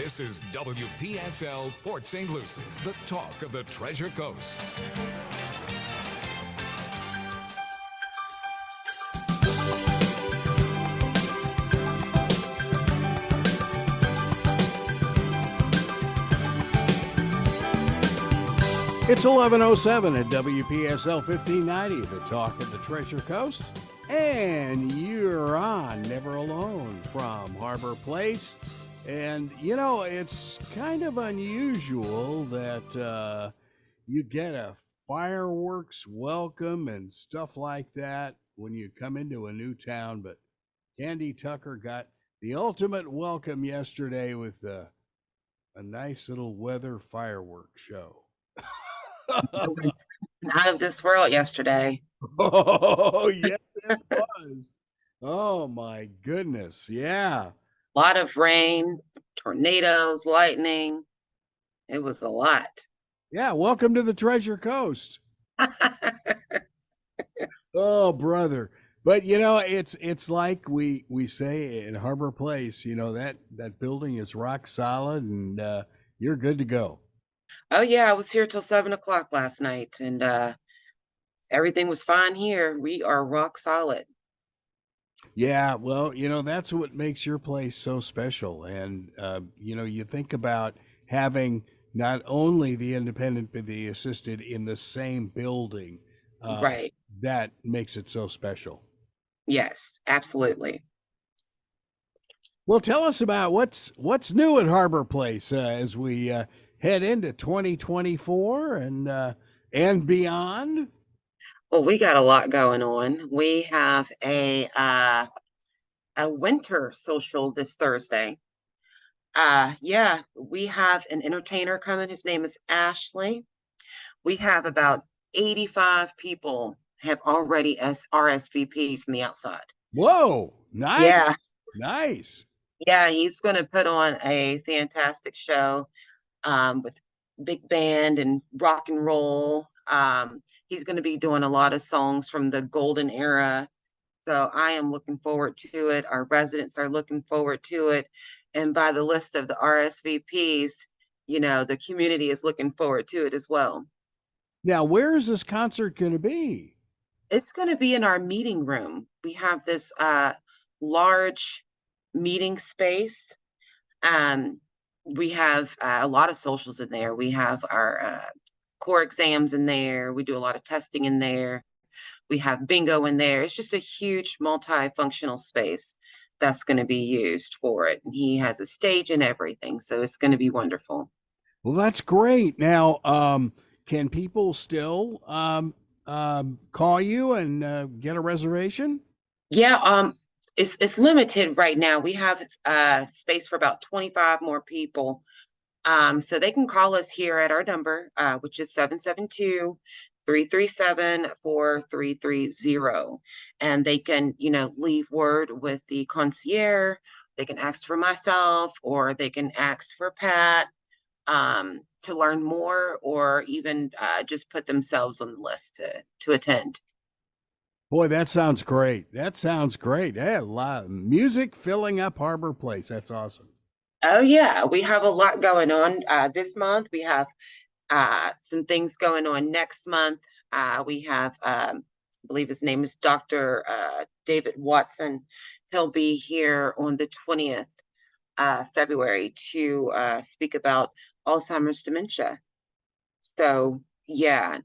This is WPSL Port St. Lucie, the talk of the Treasure Coast. It's 11:07 at WPSL 1590, the talk of the Treasure Coast. And you're on Never Alone from HarborPlace. And, you know, it's kind of unusual that you get a fireworks welcome and stuff like that when you come into a new town. But Candy Tucker got the ultimate welcome yesterday with a nice little weather fireworks show. Out of this world yesterday. Oh, yes, it was. Oh, my goodness. Yeah. A lot of rain, tornadoes, lightning. It was a lot. Yeah. Welcome to the Treasure Coast. Oh, brother. But, you know, it's like we say in HarborPlace, you know, that building is rock solid and you're good to go. Oh, yeah. I was here till 7 o'clock last night and everything was fine here. We are rock solid. Yeah, well, you know, that's what makes your place so special. And, you know, you think about having not only the independent but the assisted in the same building. Right. That makes it so special. Yes, absolutely. Well, tell us about what's new at HarborPlace as we head into 2024 and beyond. Well, we got a lot going on. We have a winter social this Thursday. Yeah, we have an entertainer coming. His name is Ashley. We have about 85 people have already RSVP from the outside. Whoa, nice. Yeah. Nice. Yeah, he's going to put on a fantastic show with big band and rock and roll. He's going to be doing a lot of songs from the golden era. So I am looking forward to it. Our residents are looking forward to it. And by the list of the RSVPs, you know, the community is looking forward to it as well. Now, where is this concert going to be? It's going to be in our meeting room. We have this large meeting space. We have a lot of socials in there. We have our core exams in there. We do a lot of testing in there. We have bingo in there. It's just a huge multifunctional space that's going to be used for it. And he has a stage and everything. So it's going to be wonderful. Well, that's great. Now, can people still call you and get a reservation? Yeah, it's limited right now. We have space for about 25 more people. So they can call us here at our number, which is 772-337-4330. And they can, you know, leave word with the concierge. They can ask for myself, or they can ask for Pat to learn more, or even just put themselves on the list to attend. Boy, that sounds great. That sounds great. Yeah, a lot of music filling up HarborPlace. That's awesome. Oh, yeah. We have a lot going on this month. We have some things going on next month. We have, I believe his name is Dr. David Watson. He'll be here on the 20th February to speak about Alzheimer's dementia. So, yeah.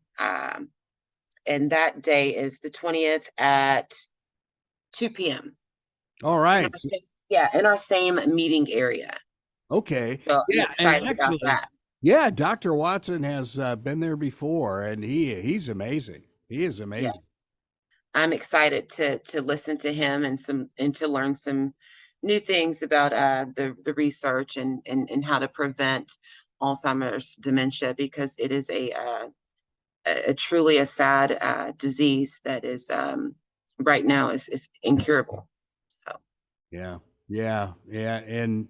And that day is the 20th at 2 p.m. All right. Yeah, in our same meeting area. Okay. So yeah, I'm excited about that. Yeah, Dr. Watson has been there before, and he's amazing. He is amazing. Yeah. I'm excited to listen to him and to learn some new things about the research and how to prevent Alzheimer's dementia, because it is a truly a sad disease that is right now is incurable. So yeah, and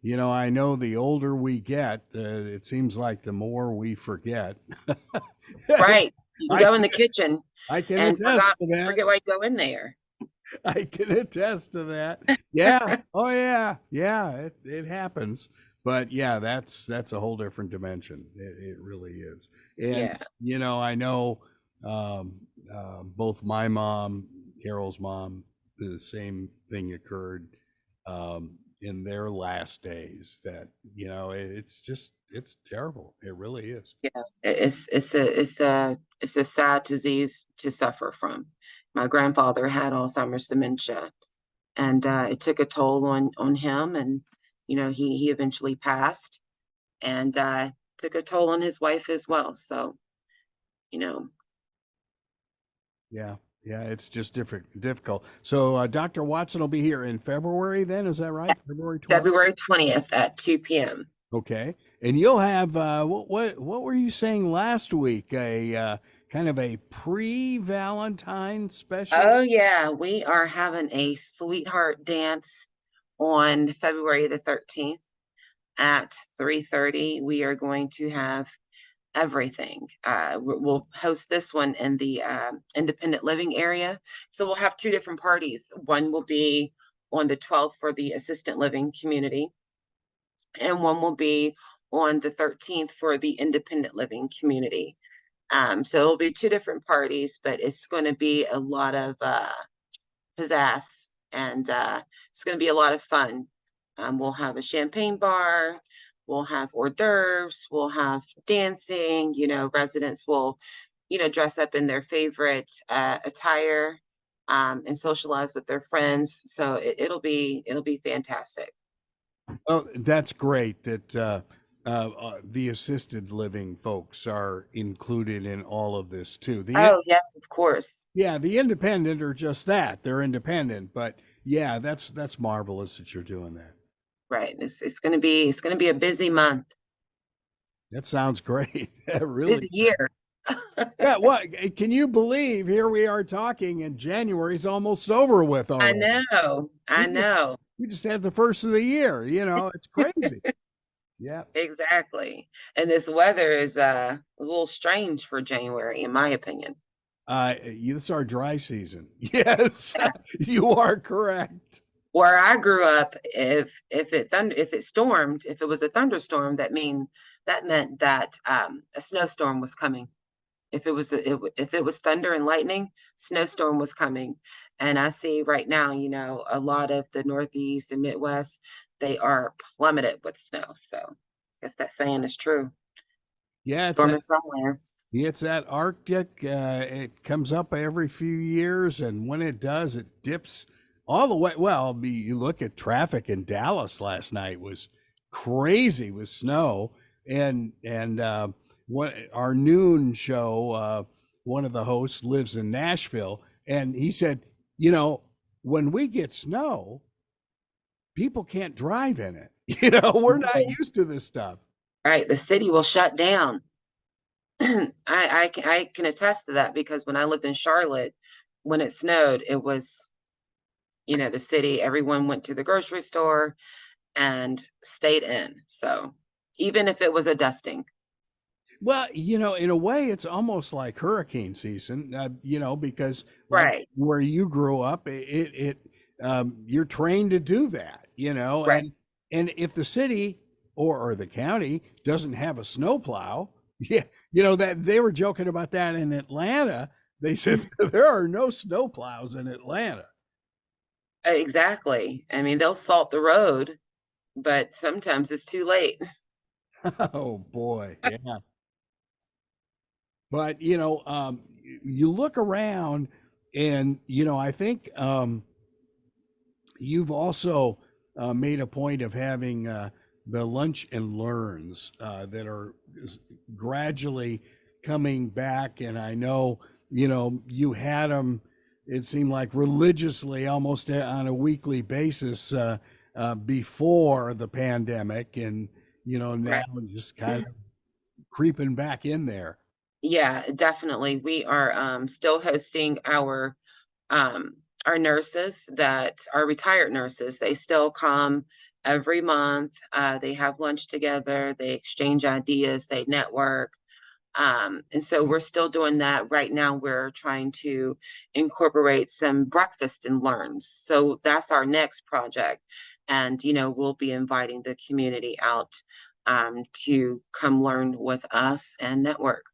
you know, I know the older we get, it seems like the more we forget. Right, you can go in the kitchen. I can and forget why you go in there. I can attest to that. Yeah. Oh yeah. Yeah. It happens. But yeah, that's a whole different dimension. It really is. And Yeah. I know um, both my mom, Carol's mom, the same thing occurred in their last days. That it's just it's terrible. It really is. Yeah, it's a sad disease to suffer from. My grandfather had Alzheimer's dementia, and it took a toll on him, and he eventually passed, and took a toll on his wife as well. So you know, Yeah, yeah, it's just difficult. So Dr. Watson will be here in February. Then is that right? February 20th. February 20th at 2 p.m. Okay, and you'll have what were you saying last week? A kind of a pre-Valentine special. Oh yeah, we are having a sweetheart dance on February the 13th at 3:30. We are going to have everything. We'll host this one in the independent living area. So we'll have two different parties. One will be on the 12th for the assistant living community, and one will be on the 13th for the independent living community. So it'll be two different parties, but it's going to be a lot of pizzazz, and it's going to be a lot of fun. We'll have a champagne bar, we'll have hors d'oeuvres, we'll have dancing. Residents will, dress up in their favorite attire, and socialize with their friends. So it'll be fantastic. Oh, that's great that the assisted living folks are included in all of this too. Oh yes, of course. Yeah, the independent are just that. They're independent, but yeah, that's marvelous that you're doing that. Right. It's gonna be a busy month, That sounds great. That really. busy year. Yeah, what can you believe? Here we are talking, and January's almost over with I already. know. I We just know. we just had the first of the year. It's crazy. Yeah. Exactly. And this weather is a little strange for January, in my opinion. It's our dry season. Yes, you are correct. Where I grew up, if it was a thunderstorm, that meant that a snowstorm was coming. If it was thunder and lightning, snowstorm was coming. And I see right now, a lot of the Northeast and Midwest, they are plummeted with snow. So I guess that saying is true. Yeah, Storming somewhere. it's that Arctic. It comes up every few years, and when it does, it dips all the way. Well, you look at traffic in Dallas last night was crazy with snow, and what our noon show, one of the hosts lives in Nashville, and he said, when we get snow, people can't drive in it. We're not Right. used to this stuff. Right, the city will shut down. I can attest to that because when I lived in Charlotte, when it snowed, it was, the city, everyone went to the grocery store and stayed in. So even if it was a dusting. Well, in a way, it's almost like hurricane season, because like Right, where you grew up, you're trained to do that, right. and if the city or the county doesn't have a snowplow, yeah, that they were joking about that in Atlanta. They said there are no snowplows in Atlanta. Exactly. I mean, they'll salt the road, but sometimes it's too late. Oh boy, yeah. But you look around, and I think you've also made a point of having the lunch and learns that are gradually coming back, and I know you had them. It seemed like religiously, almost on a weekly basis before the pandemic, and now Right. just kind of creeping back in there. Yeah, definitely. We are still hosting um our nurses that are retired nurses. They still come every month. They have lunch together, they exchange ideas, they network. And so we're still doing that right now. We're trying to incorporate some breakfast and learns. So that's our next project. And, we'll be inviting the community out to come learn with us and network.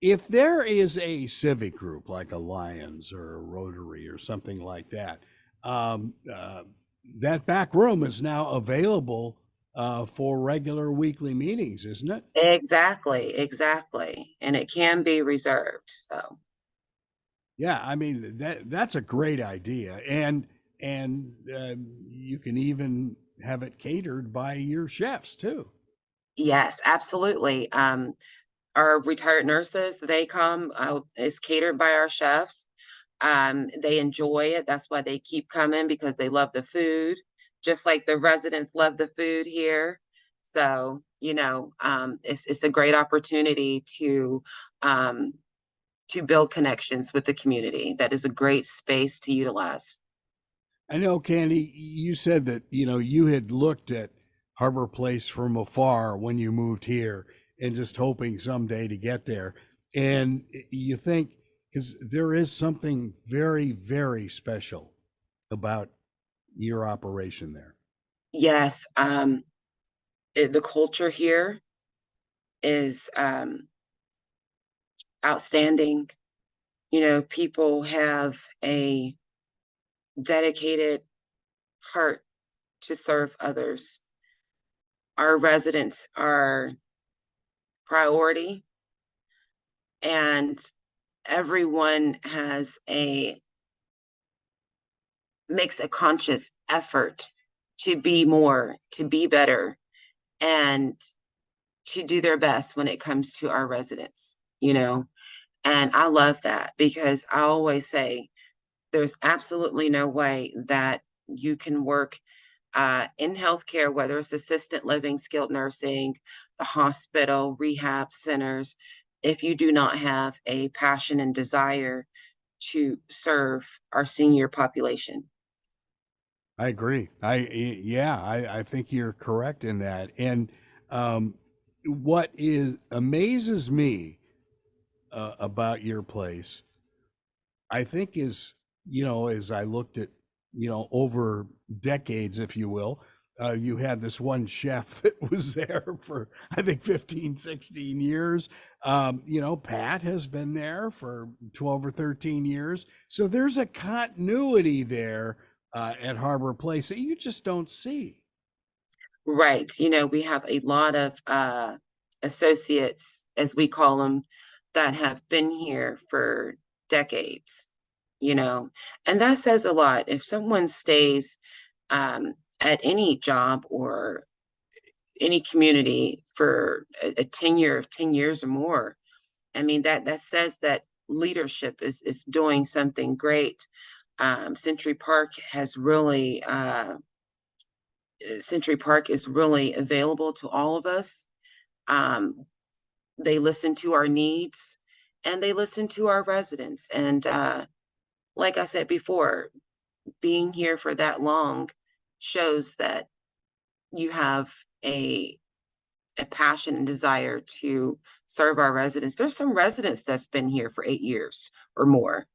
If there is a civic group like a Lions or a Rotary or something like that, um, uh, that back room is now available for regular weekly meetings, isn't it? Exactly, exactly. And it can be reserved. So, Yeah, I mean that's a great idea, and you can even have it catered by your chefs too. yes, absolutely. Our retired nurses, they come, it's catered by our chefs. They enjoy it. That's why they keep coming because they love the food, just like the residents love the food here. So, it's a great opportunity um, to build connections with the community. That is a great space to utilize. I know, Candy, you said that you had looked at Harbor Place from afar when you moved here, and just hoping someday to get there. And you think because there is something very, very special about your operation there. Yes, the culture here is outstanding. People have a dedicated heart to serve others. Our residents are priority, and everyone makes a conscious effort to be more, to be better, and to do their best when it comes to our residents. And I love that because I always say there's absolutely no way that you can work in healthcare, whether it's assisted living, skilled nursing, the hospital, rehab centers, if you do not have a passion and desire to serve our senior population. I agree. Yeah, I think you're correct in that. And um, what is amazes me about your place, I think is, as I looked at, over decades, if you will, you had this one chef that was there for, I think, 15, 16 years. Pat has been there for 12 or 13 years. So there's a continuity there at Harbor Place that you just don't see. Right. We have a lot of associates, as we call them, that have been here for decades, you know, and that says a lot. If someone stays at any job or any community for a tenure of 10 years or more, I mean, that says that leadership is doing something great. Century Park is really available to all of us. Um, they listen to our needs and they listen to our residents. And like I said before, being here for that long shows that you have a passion and desire to serve our residents. There's some residents that's been here for 8 years or more.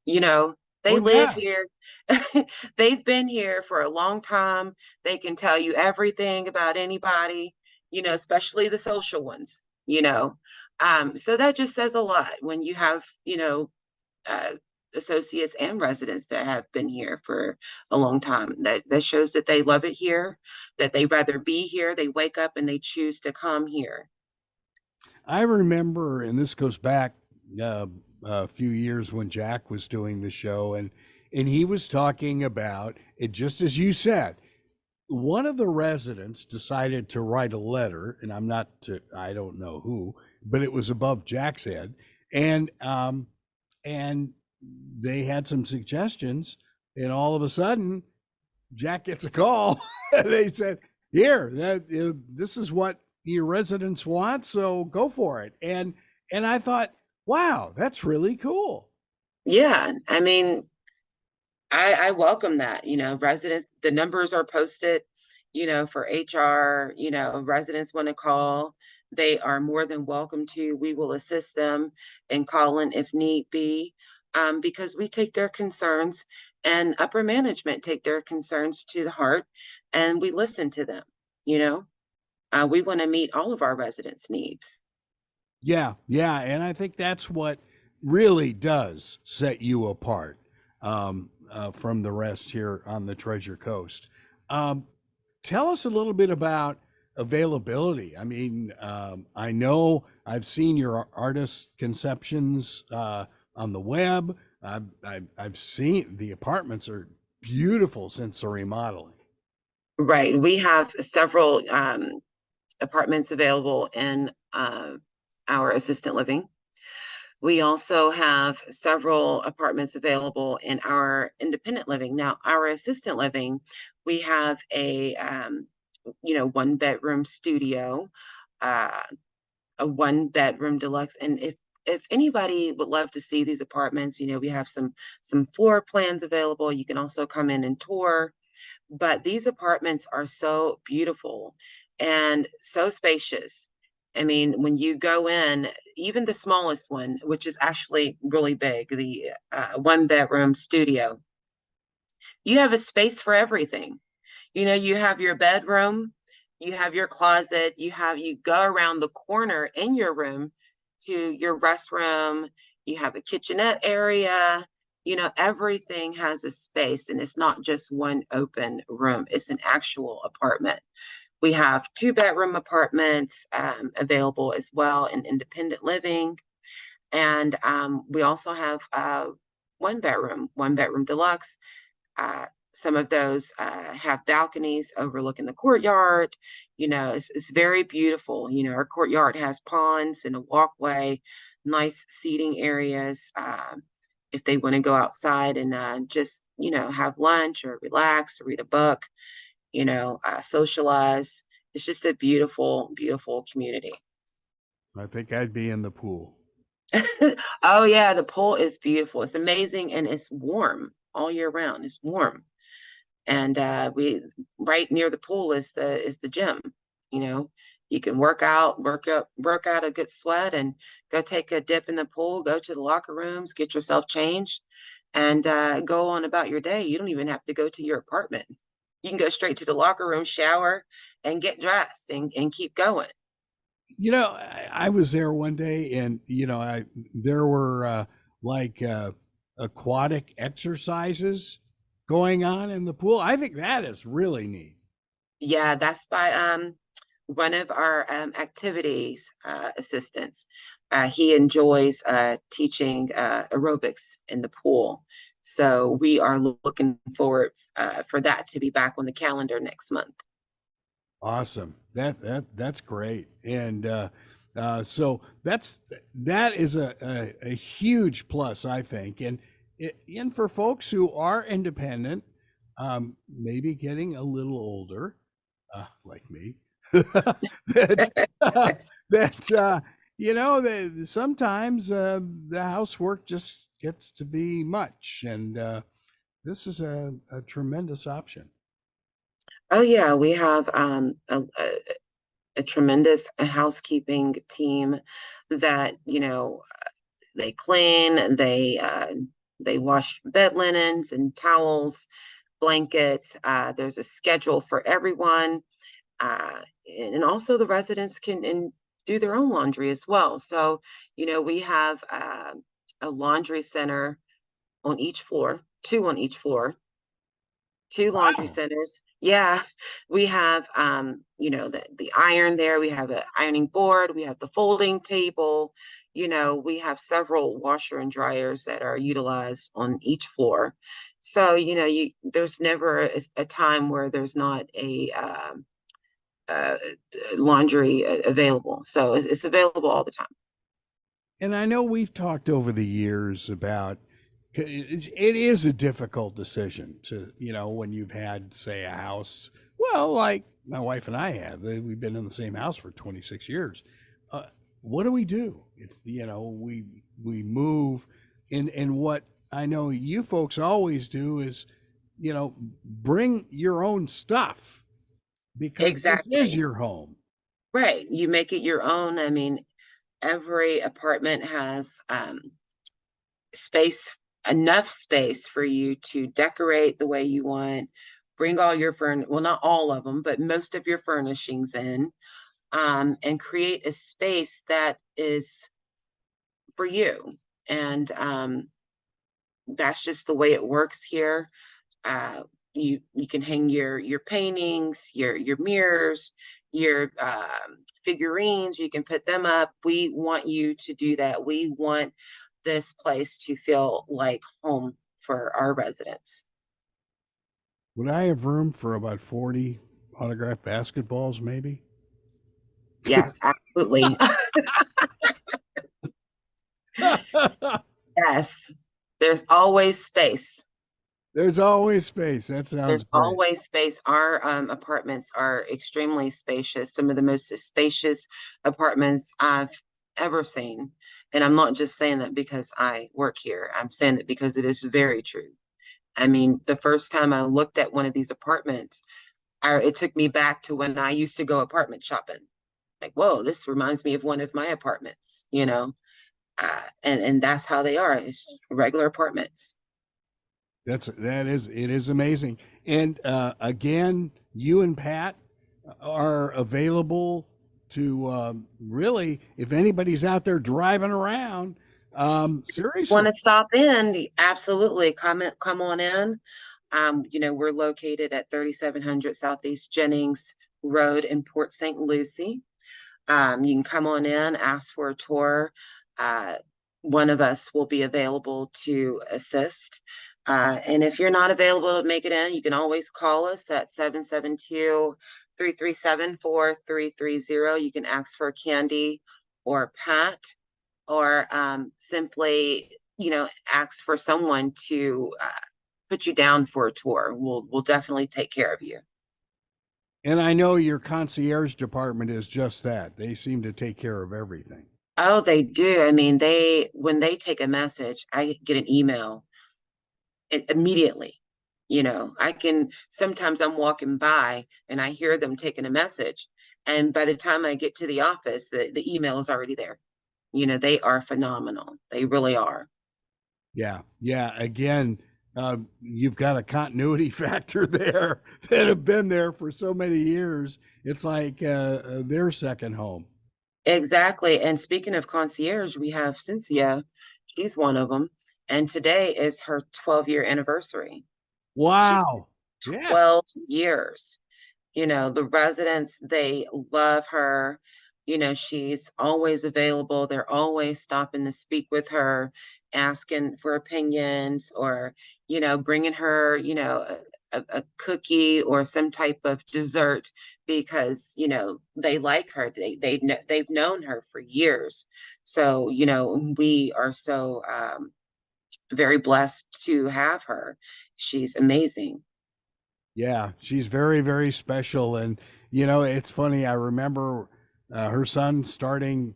They Oh, live yeah. here. They've been here for a long time. They can tell you everything about anybody, especially the social ones. So that just says a lot when you have, uh, associates and residents that have been here for a long time. That shows that they love it here, that they rather be here. They wake up and they choose to come here. I remember, and this goes back a few years when Jack was doing the show, and he was talking about it just as you said. One of the residents decided to write a letter, and I don't know who, but it was above Jack's head, and they had some suggestions, and all of a sudden, Jack gets a call, and they said, "Here, this is what your residents want, so go for it." And I thought, wow, that's really cool. Yeah, I mean, I welcome that. Residents, the numbers are posted, for HR, residents want to call. They are more than welcome to. We will assist them in calling if need be, because we take their concerns and upper management take their concerns to the heart. and we listen to them, you know? We want to meet all of our residents' needs. Yeah, yeah, and I think that's what really does set you apart from the rest here on the Treasure Coast. Um, Tell us a little bit about availability. I mean, I know I've seen your artist conceptions on the web. I've seen the apartments are beautiful since the remodeling. Right. We have several apartments available in our assistant living. We also have several apartments available in our independent living. Now, our assistant living, we have a one bedroom studio, uh, a one bedroom deluxe. And if anybody would love to see these apartments, we have some floor plans available. You can also come in and tour. But these apartments are so beautiful and so spacious. I mean, when you go in, even the smallest one, which is actually really big, the one bedroom studio, you have a space for everything. You have your bedroom, you have your closet, you go around the corner in your room to your restroom, you have a kitchenette area. Everything has a space, and it's not just one open room, it's an actual apartment. We have two-bedroom apartments available as well in independent living. And we also have one bedroom deluxe. Some of those have balconies overlooking the courtyard. It's very beautiful. Our courtyard has ponds and a walkway, nice seating areas. If they want to go outside and just, have lunch or relax or read a book, socialize. It's just a beautiful, beautiful community. I think I'd be in the pool. Oh yeah, the pool is beautiful. It's amazing, and it's warm all year round. It's warm. And we right near the pool is the gym. You know, you can work out a good sweat, and go take a dip in the pool, go to the locker rooms, get yourself changed, and go on about your day. You don't even have to go to your apartment. You can go straight to the locker room, shower, and get dressed, and keep going. I was there one day, and I there were like aquatic exercises going on in the pool. I think that is really neat. Yeah, that's by one of our activities assistants. He enjoys teaching aerobics in the pool. So we are looking forward for that to be back on the calendar next month. Awesome. That's great. And so that is a huge plus, I think. And for folks who are independent, maybe getting a little older, like me, that sometimes the housework just gets to be much, and this is a tremendous option. Oh yeah, we have a tremendous housekeeping team that they clean, they wash bed linens and towels, blankets. There's a schedule for everyone, and also the residents can do their own laundry as well. So we have a laundry center on each floor, two on each floor, two laundry Wow. centers. Yeah, we have the iron there. We have an ironing board. We have the folding table. We have several washer and dryers that are utilized on each floor. So there's never a time where there's not a uh, laundry available. So it's available all the time. And I know we've talked over the years about it is a difficult decision to, when you've had, say, a house, well, like my wife and I have, we've been in the same house for 26 years. Uh, what do we do? If, we move, and what I know you folks always do is, bring your own stuff because this is Exactly. your home. Right. You make it your own. I mean, every apartment has space, enough space for you to decorate the way you want, bring all your well, not all of them, but most of your furnishings in, and create a space that is for you. And that's just the way it works here. Uh, you can hang your paintings, your mirrors, your figurines. You can put them up. We want you to do that. We want this place to feel like home for our residents. Would I have room for about 40 autographed basketballs, maybe? Yes, absolutely. Yes, there's always space. There's always space. That sounds There's great. always space. Our apartments are extremely spacious, some of the most spacious apartments I've ever seen. And I'm not just saying that because I work here. I'm saying it because it is very true. I mean, the first time I looked at one of these apartments, it took me back to when I used to go apartment shopping. Like, whoa, this reminds me of one of my apartments, you know? And that's how they are. It's regular apartments. It is amazing. And again, you and Pat are available to really, if anybody's out there driving around, Want seriously. to stop in? Absolutely. Come on in. We're located at 3700 Southeast Jennings Road in Port St. Lucie. You can come on in, ask for a tour. Uh, one of us will be available to assist. And if you're not available to make it in, you can always call us at 772-337-4330. You can ask for Candy or Pat, or simply, ask for someone to put you down for a tour. We'll definitely take care of you. And I know your concierge department is just that. They seem to take care of everything. Oh, they do. I mean, when they take a message, I get an email immediately. I can sometimes I'm walking by and I hear them taking a message, and by the time I get to the office, the email is already there. They are phenomenal. They really are. Yeah, yeah. Again, you've got a continuity factor there that have been there for so many years. It's like their second home. Exactly. And speaking of concierge, we have Cynthia. She's one of them. And today is her 12-year anniversary. She's Wow. Yeah. 12 years. The residents, they love her. She's always available. They're always stopping to speak with her, asking for opinions, or, bringing her, a cookie or some type of dessert because, they like her. They've known her for years. So, we are so very blessed to have her. She's amazing. Yeah, she's very, very special. And, it's funny. I remember her son starting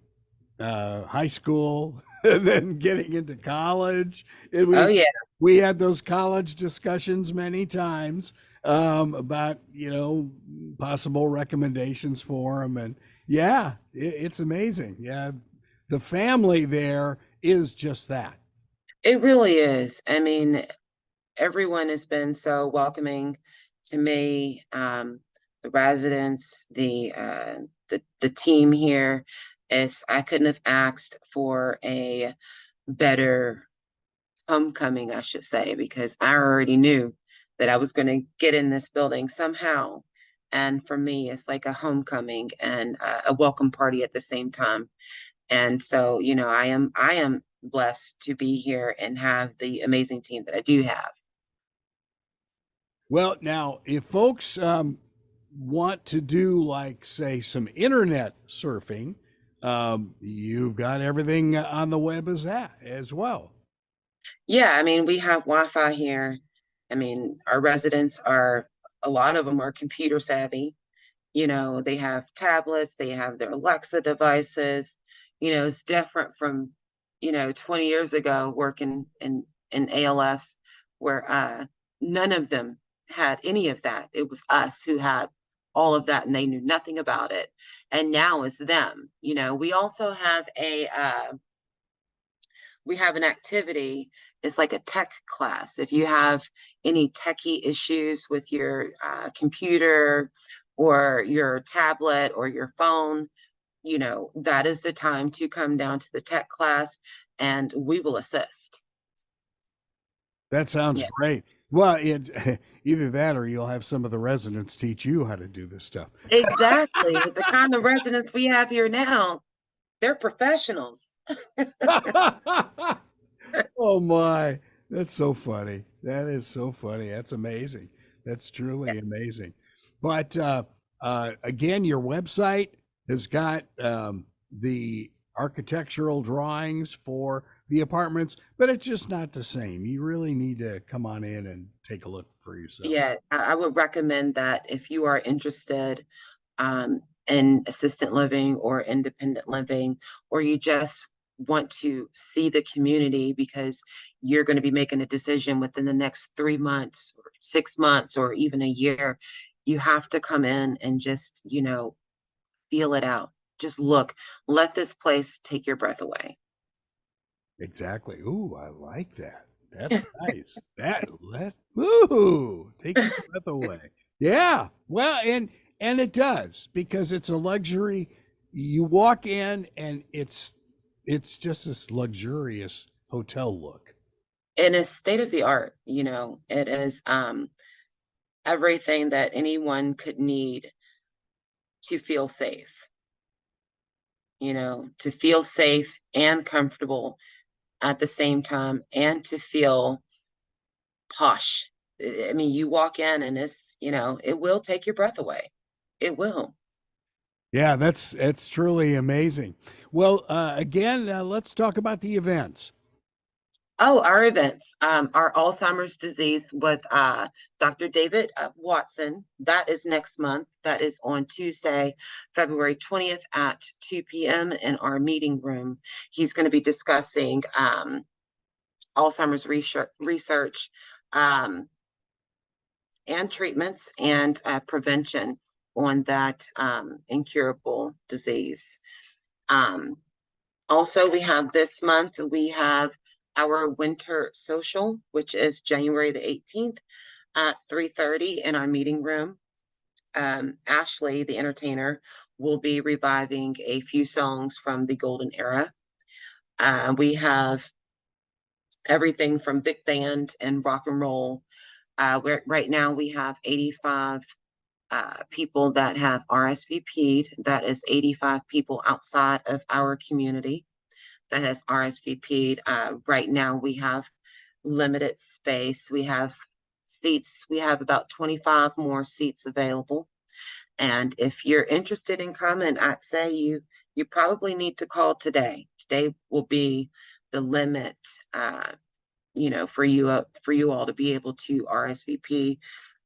high school and then getting into college. And Oh, yeah. we had those college discussions many times about, possible recommendations for him. And yeah, it's amazing. Yeah, the family there is just that. It really is. I mean, everyone has been so welcoming to me. The residents, the team here, is I couldn't have asked for a better homecoming, I should say, because I already knew that I was going to get in this building somehow. And for me, it's like a homecoming and a welcome party at the same time. And so, I am blessed to be here and have the amazing team that I do have. Well, now, if folks want to do, like, say, some internet surfing, you've got everything on the web as well. Yeah, I mean, we have Wi-Fi here. I mean, our residents are, a lot of them are computer savvy. They have tablets, they have their Alexa devices. It's different from, 20 years ago working in ALFs, where none of them had any of that. It was us who had all of that and they knew nothing about it. And now it's them. We also have we have an activity it's like a tech class. If you have any techie issues with your computer or your tablet or your phone, that is the time to come down to the tech class and we will assist. That sounds Yeah, great. Well, either that or you'll have some of the residents teach you how to do this stuff. exactly. With the kind of residents we have here now, they're professionals. Oh my, that's so funny. That is so funny. That's amazing. That's truly amazing. But again, your website has got the architectural drawings for the apartments, but it's just not the same. You really need to come on in and take a look for yourself. Yeah, I would recommend that if you are interested in assistant living or independent living, or you just want to see the community because you're going to be making a decision within the next 3 months or 6 months or even a year, you have to come in and just, feel it out. Just look, let this place take your breath away. Exactly. Ooh, I like that. That's nice. Ooh, take your breath away. Yeah. Well, and it does because it's a luxury. You walk in and it's just this luxurious hotel look. And it's state of the art, it is everything that anyone could need to feel safe, to feel safe and comfortable at the same time and to feel posh. I mean, you walk in and it will take your breath away. It will. Yeah, that's truly amazing. Well, again, let's talk about the events. Oh, our events, our Alzheimer's disease with Dr. David Watson. That is next month. That is on Tuesday, February 20th at 2 p.m. in our meeting room. He's going to be discussing Alzheimer's research and treatments and prevention on that incurable disease. Also, we have this month, we have our winter social, which is January the 18th at 3:30 in our meeting room. Ashley, the entertainer, will be reviving a few songs from the golden era. We have everything from big band and rock and roll. Right now we have 85 people that have RSVP'd. That is 85 people outside of our community that has RSVP'd. Right now we have limited space. We have seats. We have about 25 more seats available. And if you're interested in coming, I'd say you probably need to call today. Today will be the limit, for you all to be able to RSVP.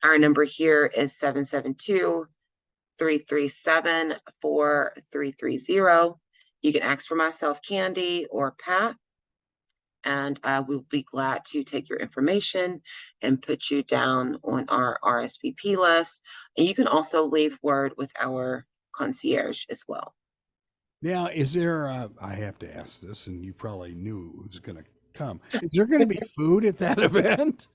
Our number here is 772-337-4330. You can ask for myself, Candy, or Pat, and we'll be glad to take your information and put you down on our RSVP list. And you can also leave word with our concierge as well. Now, is there, I have to ask this, and you probably knew it was going to come. Is there going to be food at that event?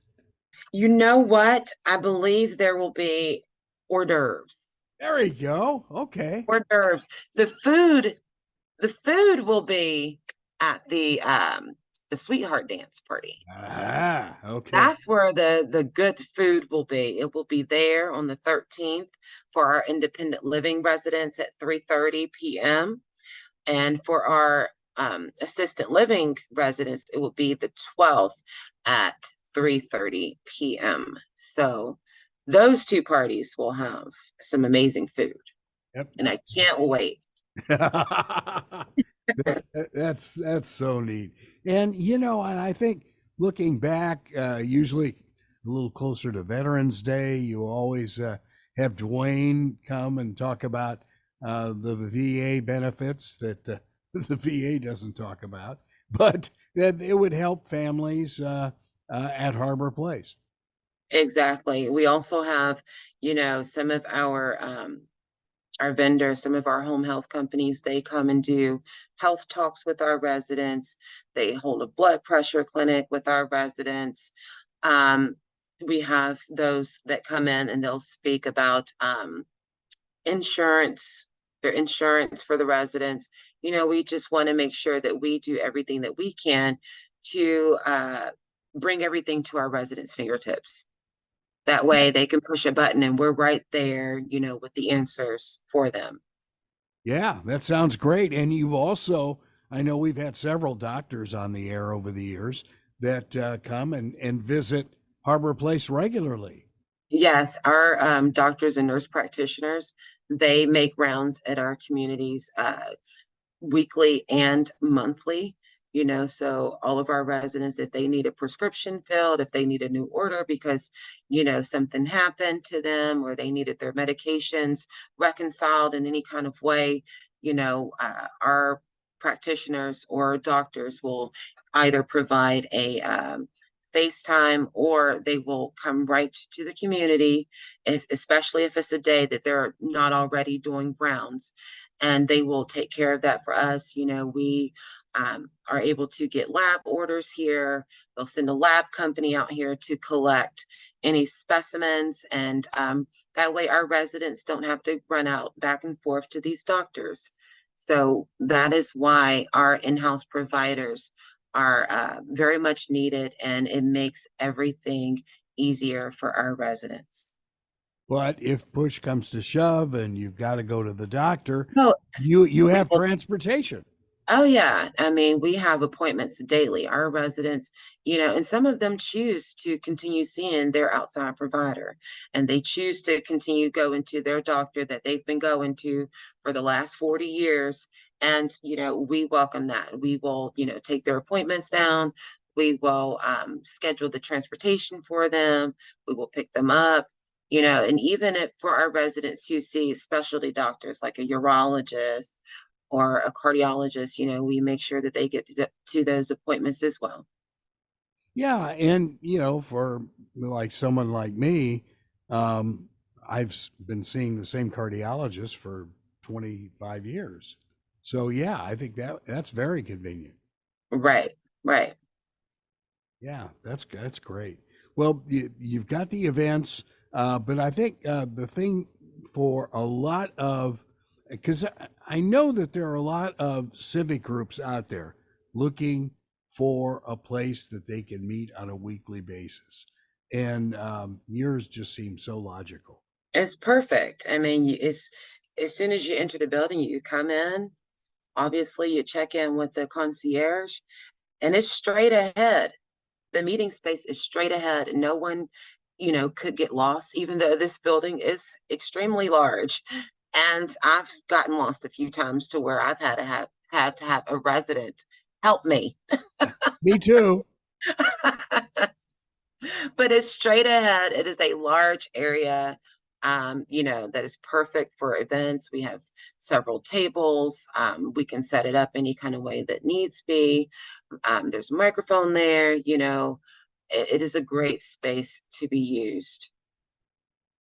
You know what? I believe there will be hors d'oeuvres. There you go. Okay. Hors d'oeuvres. The food will be at the sweetheart dance party. Ah, okay. That's where the good food will be. It will be there on the 13th for our independent living residents at 3:30 p.m. And for our assistant living residents, it will be the 12th at 3:30 p.m. So those two parties will have some amazing food. Yep. And I can't wait. That's so neat. And and I think looking back, usually a little closer to Veterans Day, you always have Dwayne come and talk about the VA benefits that the VA doesn't talk about, but that it would help families at Harbor Place. Exactly. We also have, some of our vendors, some of our home health companies, they come and do health talks with our residents. They hold a blood pressure clinic with our residents. Um, we have those that come in and they'll speak about insurance, their insurance for the residents. We just want to make sure that we do everything that we can to bring everything to our residents' fingertips. That way they can push a button and we're right there, with the answers for them. Yeah, that sounds great. And you've also, I know we've had several doctors on the air over the years that come and visit Harbor Place regularly. Yes, our doctors and nurse practitioners, they make rounds at our communities weekly and monthly. So all of our residents, if they need a prescription filled, if they need a new order because, something happened to them or they needed their medications reconciled in any kind of way, our practitioners or doctors will either provide a FaceTime or they will come right to the community, especially if it's a day that they're not already doing rounds, and they will take care of that for us. We are able to get lab orders here. They'll send a lab company out here to collect any specimens, and that way our residents don't have to run out back and forth to these doctors. So that is why our in-house providers are very much needed, and it makes everything easier for our residents. But if push comes to shove and you've got to go to the doctor, So you we have will transportation. Oh yeah. I mean, we have appointments daily. Our residents, and some of them choose to continue seeing their outside provider and they choose to continue going to their doctor that they've been going to for the last 40 years. And, we welcome that. We will, take their appointments down. We will schedule the transportation for them. We will pick them up. And even if for our residents who see specialty doctors like a urologist or a cardiologist, we make sure that they get to those appointments as well. Yeah, and for like someone like me, um, been seeing the same cardiologist for 25 years. So yeah, I think that's very convenient. Right, right. Yeah, that's great. Well, you've got the events, but I think the thing for a lot of, because I know that there are a lot of civic groups out there looking for a place that they can meet on a weekly basis, and yours just seems so logical. It's perfect. I mean, it's as soon as you enter the building, you come in. Obviously, you check in with the concierge, and it's straight ahead. The meeting space is straight ahead. No one, could get lost, even though this building is extremely large. And I've gotten lost a few times to where I've had to have a resident help me. Me too. But it's straight ahead. It is a large area, that is perfect for events. We have several tables. We can set it up any kind of way that needs be. There's a microphone there. It is a great space to be used.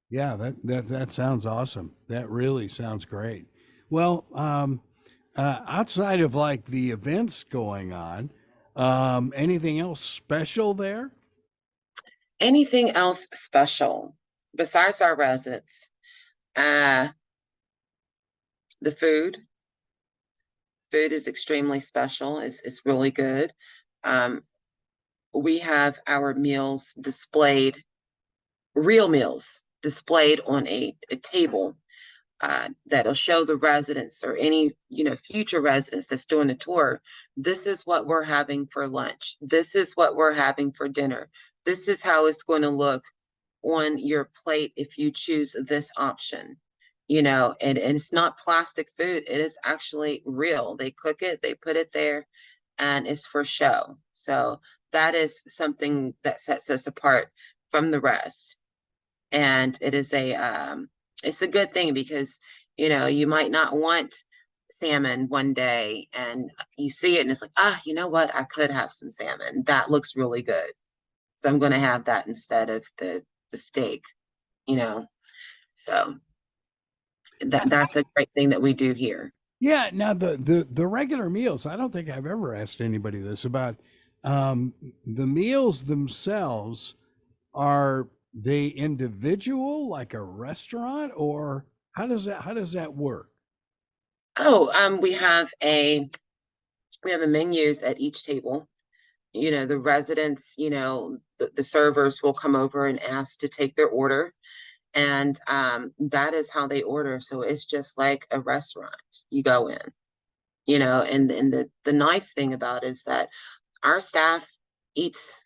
Yeah, that sounds awesome. That really sounds great. Well, outside of like the events going on, anything else special there? Anything else special besides our residents? Uh, the food. Food is extremely special. It's really good. Um, we have our meals displayed, real meals displayed on a table that'll show the residents or any future residents that's doing the tour. This is what we're having for lunch. This is what we're having for dinner. This is how it's going to look on your plate if you choose this option. And it's not plastic food. It is actually real. They cook it, they put it there, and it's for show. So that is something that sets us apart from the rest. And it's a good thing because you might not want salmon one day and you see it and it's like, you know what, I could have some salmon, that looks really good, so I'm going to have that instead of the steak. you know so That's a great thing that we do here. Yeah, now the regular meals, I don't think I've ever asked anybody this about the meals themselves. Are they individual like a restaurant, or how does that work? Oh, we have a menus at each table. You know, the residents, the servers will come over and ask to take their order, and that is how they order. So it's just like a restaurant. You go in, and the nice thing about it is that our staff eats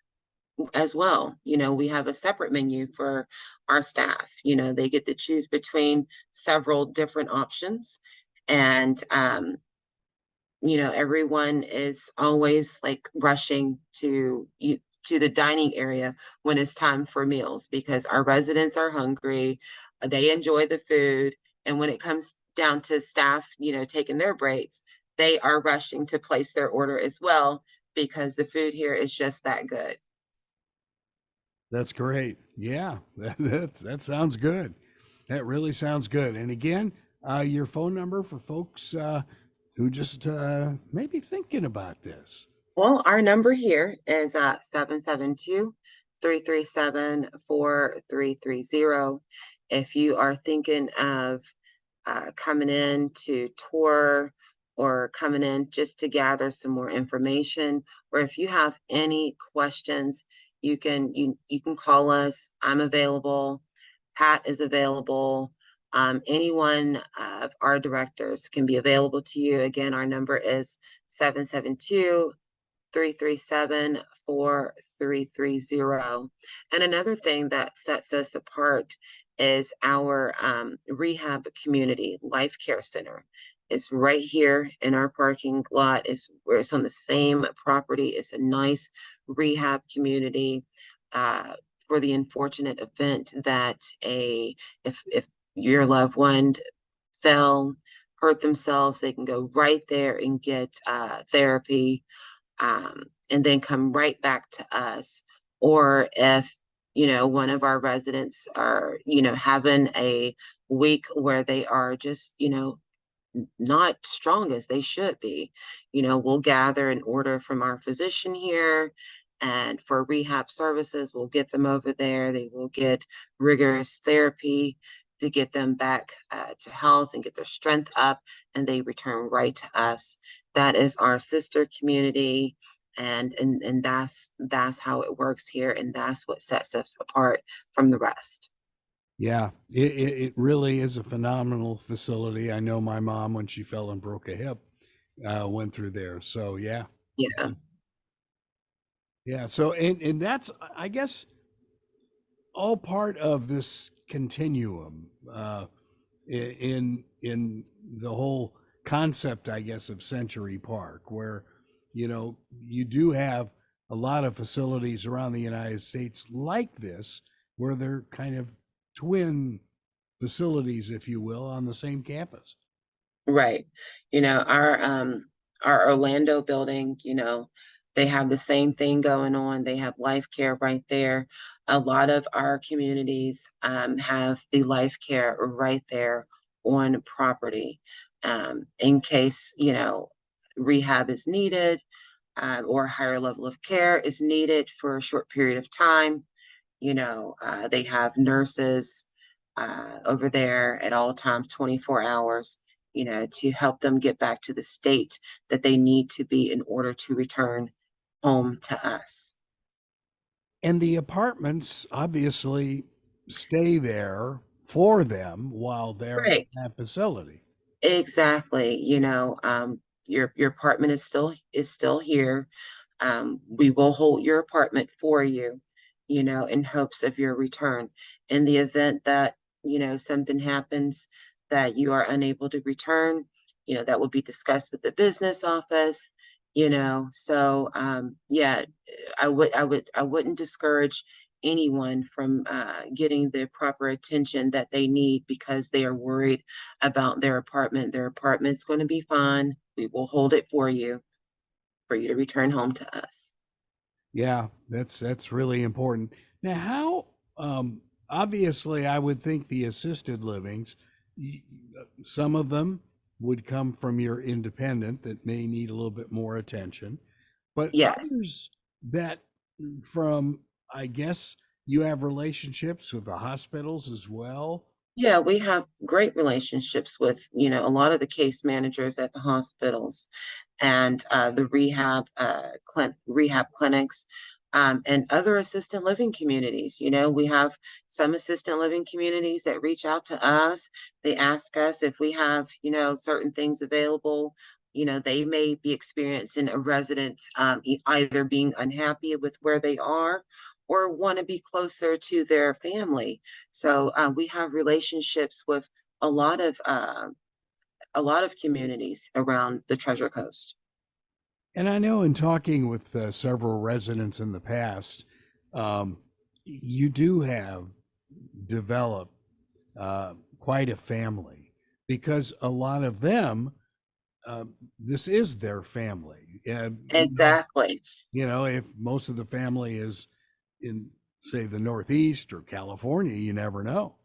as well. You know, we have a separate menu for our staff. You know, they get to choose between several different options. And everyone is always like rushing to the dining area when it's time for meals because our residents are hungry, they enjoy the food, and when it comes down to staff, taking their breaks, they are rushing to place their order as well because the food here is just that good. That's great. Yeah, that sounds good. That really sounds good. And again, your phone number for folks who just maybe thinking about this. Well, our number here is 772 If you are thinking of coming in to tour or coming in just to gather some more information, or if you have any questions, you can call us. I'm available. Pat is available. Any one of our directors can be available to you. Again, our number is 772 337 4330. And another thing that sets us apart is our rehab community life care center. It's right here in our parking lot. It's on the same property. It's a nice rehab community for the unfortunate event that if your loved one fell, hurt themselves, they can go right there and get therapy, and then come right back to us. Or if, one of our residents are, having a week where they are just, not strong as they should be, we'll gather an order from our physician here. And for rehab services, we'll get them over there. They will get rigorous therapy to get them back to health and get their strength up, and they return right to us. That is our sister community, and that's how it works here, and that's what sets us apart from the rest. Yeah, it really is a phenomenal facility. I know my mom, when she fell and broke a hip, went through there. So yeah, Yeah. yeah. So and that's I guess all part of this continuum in the whole concept, I guess, of Century Park, where you do have a lot of facilities around the United States like this, where they're kind of twin facilities, if you will, on the same campus. Right. Our Orlando building, they have the same thing going on. They have life care right there. A lot of our communities have the life care right there on property. In case, rehab is needed, or a higher level of care is needed for a short period of time. They have nurses over there at all times, 24 hours, to help them get back to the state that they need to be in order to return home to us. And the apartments obviously stay there for them while they're in Right. that facility. Exactly. Your apartment is still here. We will hold your apartment for you, in hopes of your return. In the event that, something happens that you are unable to return, that will be discussed with the business office, So yeah, I wouldn't discourage anyone from getting the proper attention that they need because they are worried about their apartment. Their apartment's going to be fine. We will hold it for you to return home to us. Yeah, that's really important. Now, how obviously I would think the assisted livings y- some of them would come from your independent that may need a little bit more attention, but Yes. others that from, I guess, you have relationships with the hospitals as well. Yeah, we have great relationships with, a lot of the case managers at the hospitals and the rehab clinics, and other assisted living communities. We have some assisted living communities that reach out to us. They ask us if we have, certain things available. They may be experiencing a resident either being unhappy with where they are or want to be closer to their family. So we have relationships with a lot of uh, a lot of communities around the Treasure Coast. And I know in talking with several residents in the past, um, you do have developed quite a family because a lot of them, uh, this is their family. Exactly. If most of the family is in, say, the Northeast or California, you never know.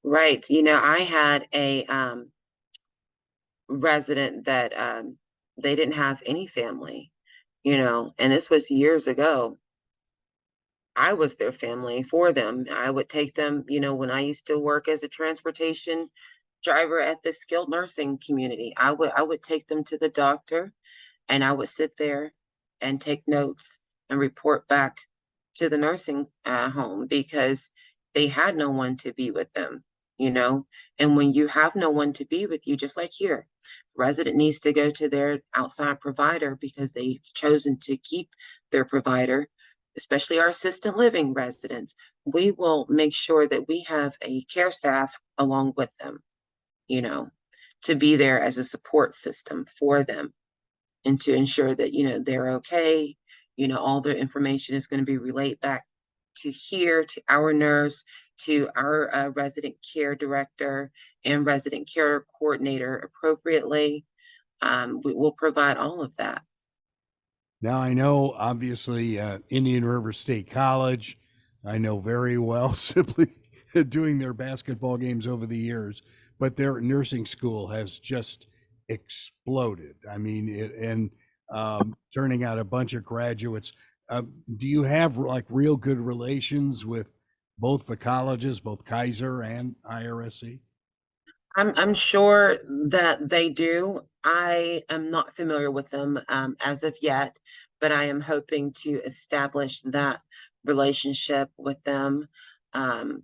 Right. I had a resident that they didn't have any family, and this was years ago. I was their family for them. I would take them, when I used to work as a transportation driver at the skilled nursing community. I would take them to the doctor and I would sit there and take notes and report back to the nursing home because they had no one to be with them, you know. And when you have no one to be with you, just like here, resident needs to go to their outside provider because they've chosen to keep their provider, especially our assistant living residents. We will make sure that we have a care staff along with them, you know, to be there as a support system for them and to ensure that they're okay. All their information is going to be relayed back to here, to our nurse, to our resident care director and resident care coordinator appropriately. We will provide all of that. Now, I know obviously Indian River State College, I know very well simply doing their basketball games over the years, but their nursing school has just exploded. I mean, and turning out a bunch of graduates. Do you have like real good relations with both the colleges, both Kaiser and IRSC? I'm sure that they do. I am not familiar with them as of yet, but I am hoping to establish that relationship with them. Um,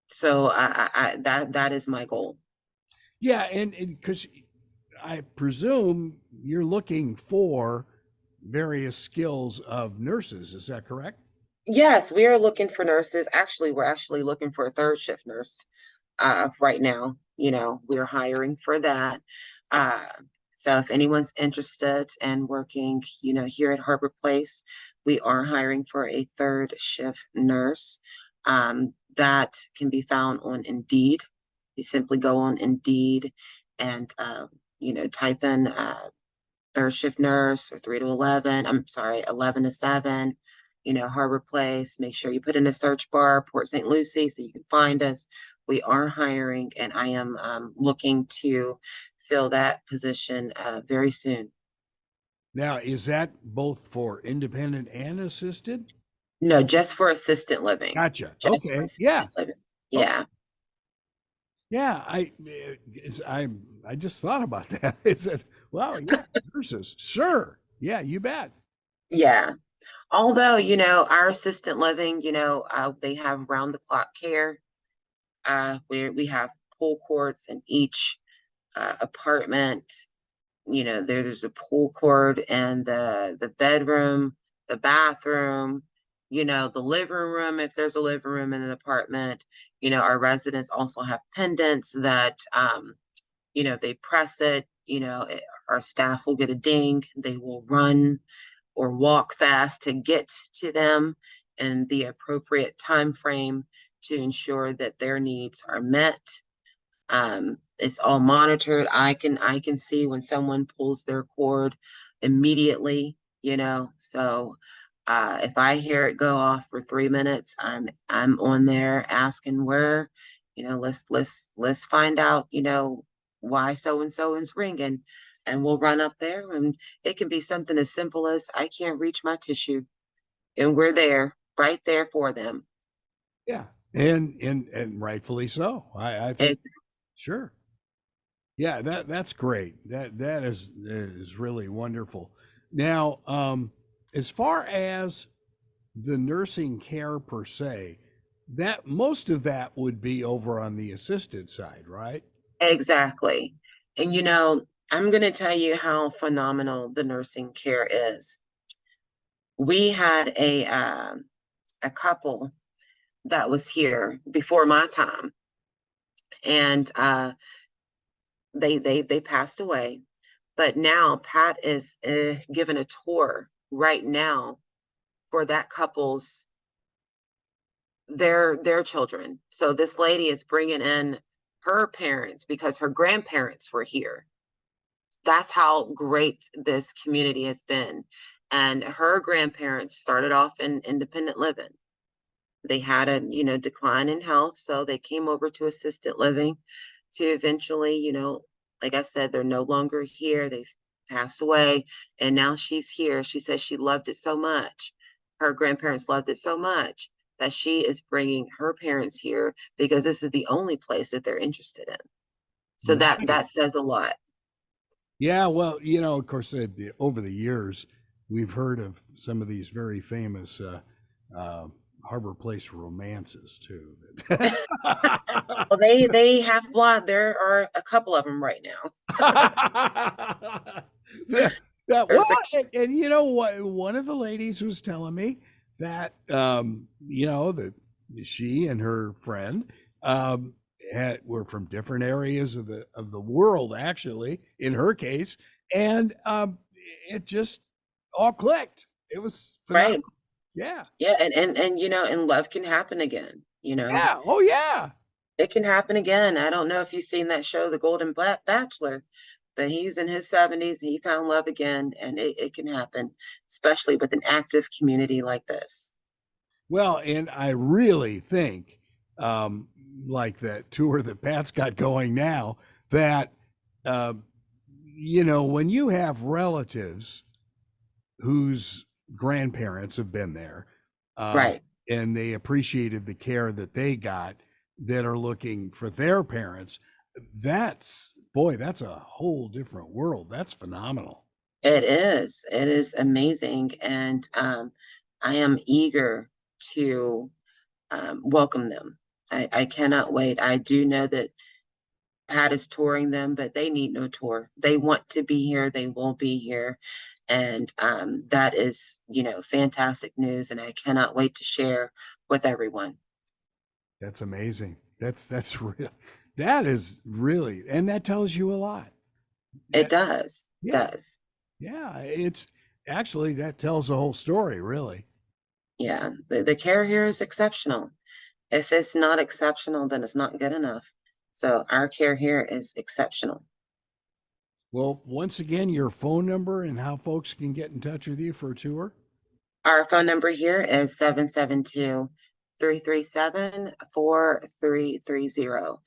so that is my goal. Yeah, and because I presume you're looking for various skills of nurses. Is that correct? Yes, we are looking for nurses. Actually, we're actually looking for a third shift nurse right now. We're hiring for that. Uh, so if anyone's interested in working, here at Harbor Place, we are hiring for a third shift nurse. That can be found on Indeed. You simply go on Indeed and type in third shift nurse or 3 to 11. I'm sorry, 11 to 7. Harbor Place. Make sure you put in a search bar, Port St. Lucie, so you can find us. We are hiring, and I am looking to fill that position very soon. Now, is that both for independent and assisted? No, just for assistant living. Gotcha. Just for Okay. Yeah. assistant living. Oh, Yeah. yeah. I just thought about that. I said, "Well, yeah, nurses, sure, yeah, you bet." Yeah. Although, our assistant living, they have round the clock care. Where we have pool courts in each apartment. There's a pool court and the bedroom, the bathroom, the living room if there's a living room in an apartment. Our residents also have pendants that they press it, our staff will get a ding, they will run or walk fast to get to them in the appropriate time frame to ensure that their needs are met. It's all monitored. I can see when someone pulls their cord immediately, so if I hear it go off for 3 minutes, I'm on there asking where let's find out, why so and so is ringing, and we'll run up there, and it can be something as simple as I can't reach my tissue, and we're there, right there for them. Yeah. And rightfully so. I think It's sure. Yeah, that's great. That is really wonderful. Now, as far as the nursing care per se, that most of that would be over on the assisted side, right? exactly. And I'm going to tell you how phenomenal the nursing care is. We had a couple that was here before my time, and they passed away. But now Pat is giving a tour right now for that couple's their children. So this lady is bringing in her parents because her grandparents were here. That's how great this community has been. And her grandparents started off in independent living. They had a decline in health, so they came over to assisted living to eventually, like I said, they're no longer here. They've passed away, and now she's here. She says she loved it so much. Her grandparents loved it so much that she is bringing her parents here because this is the only place that they're interested in. So that Nice. says a lot. Yeah, well, of course, over the years, we've heard of some of these very famous uh, Harbor Place romances too. Well, they have blood. There are a couple of them right now. Yeah, yeah, well, There's a and you know what? One of the ladies was telling me that that she and her friend were from different areas of the world, actually, in her case, and it just all clicked. It was right. phenomenal. Yeah, Yeah, and love can happen again. yeah, oh yeah. It can happen again. I don't know if you've seen that show, The Golden Bachelor, but he's in his 70s and he found love again, and it can happen, especially with an active community like this. Well, and I really think, like that tour that Pat's got going now, that, uh, when you have relatives whose grandparents have been there, uh, Right. and they appreciated the care that they got, that are looking for their parents, boy, that's a whole different world. That's phenomenal. It is. It is amazing. And I am eager to welcome them. I cannot wait. I do know that Pat is touring them, but they need no tour. They want to be here. They will be here. And that is, fantastic news. And I cannot wait to share with everyone. That's amazing. That's real. That is really, and that tells you a lot. It That, does. yeah, Does. yeah. It's actually that tells the whole story, really. Yeah. The care here is exceptional. If it's not exceptional, then it's not good enough. So our care here is exceptional. Well, once again, your phone number and how folks can get in touch with you for a tour. Our phone number here is 772-337-4330.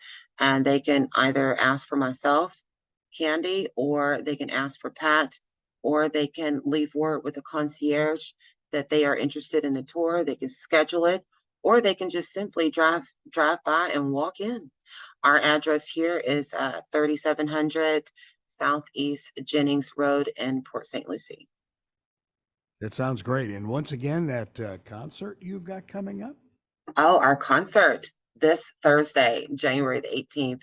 And they can either ask for myself, Candy, or they can ask for Pat, or they can leave word with a concierge that they are interested in a tour. They can schedule it, or they can just simply drive by and walk in. Our address here is 3700 Southeast Jennings Road in Port St. Lucie. That sounds great. And once again, that concert you've got coming up. Oh, our concert this Thursday, January the 18th.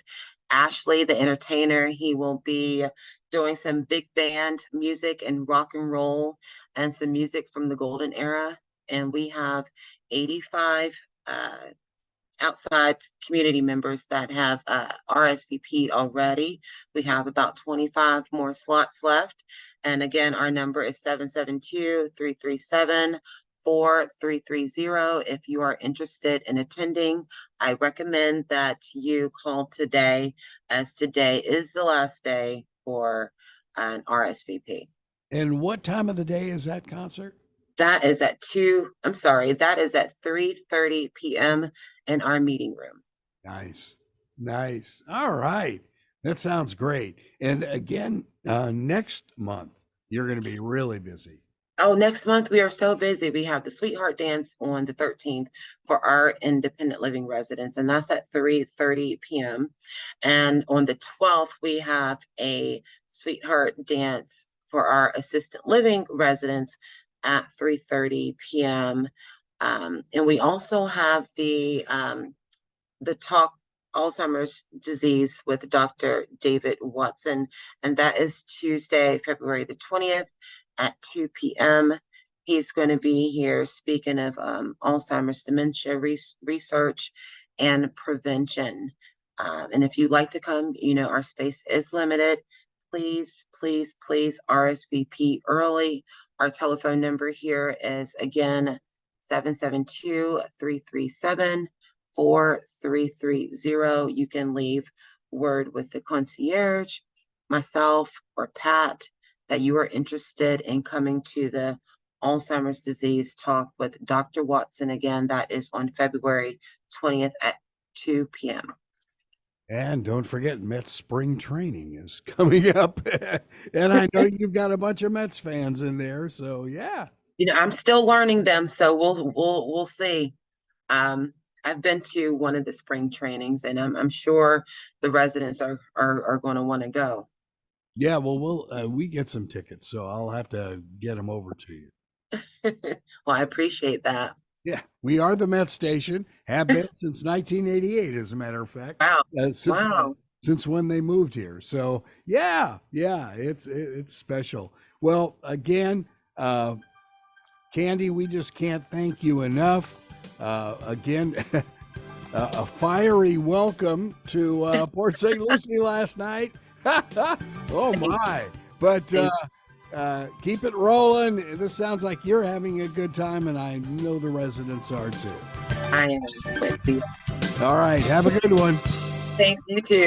Ashley, the entertainer, he will be doing some big band music and rock and roll and some music from the golden era. And we have 85 outside community members that have RSVP'd already. We have about 25 more slots left. And again, our number is 772-337-4330. If you are interested in attending, I recommend that you call today, as today is the last day for an RSVP. And what time of the day is that concert? That is at 3:30 p.m. in our meeting room. Nice. Nice. All right. That sounds great. And again, next month, you're going to be really busy. Oh, next month we are so busy. We have the Sweetheart Dance on the 13th for our independent living residents, and that's at 3:30 p.m. And on the 12th, we have a Sweetheart Dance for our assisted living residents at 3:30 p.m. And we also have the talk Alzheimer's disease with Dr. David Watson, and that is Tuesday, February the 20th at 2 p.m. He's going to be here speaking of Alzheimer's dementia research and prevention. And if you'd like to come, our space is limited. Please, please, please RSVP early. Our telephone number here is again 772-337-4330. You can leave word with the concierge, myself, or Pat that you are interested in coming to the Alzheimer's disease talk with Dr. Watson. Again, that is on February 20th at 2 p.m. And don't forget, Mets spring training is coming up. And I know you've got a bunch of Mets fans in there. So, yeah. I'm still learning them. So we'll see. I've been to one of the spring trainings, and I'm sure the residents are going to want to go. Yeah, well, we get some tickets, so I'll have to get them over to you. Well, I appreciate that. Yeah, we are the Met station, have been since 1988, as a matter of fact. Wow. Since when they moved here. So, yeah, it's special. Well, again, Candy, we just can't thank you enough. Again, a fiery welcome to Port St. Lucie last night. Oh my! But keep it rolling. This sounds like you're having a good time, and I know the residents are too. I am with you. All right, have a good one. Thanks, you too.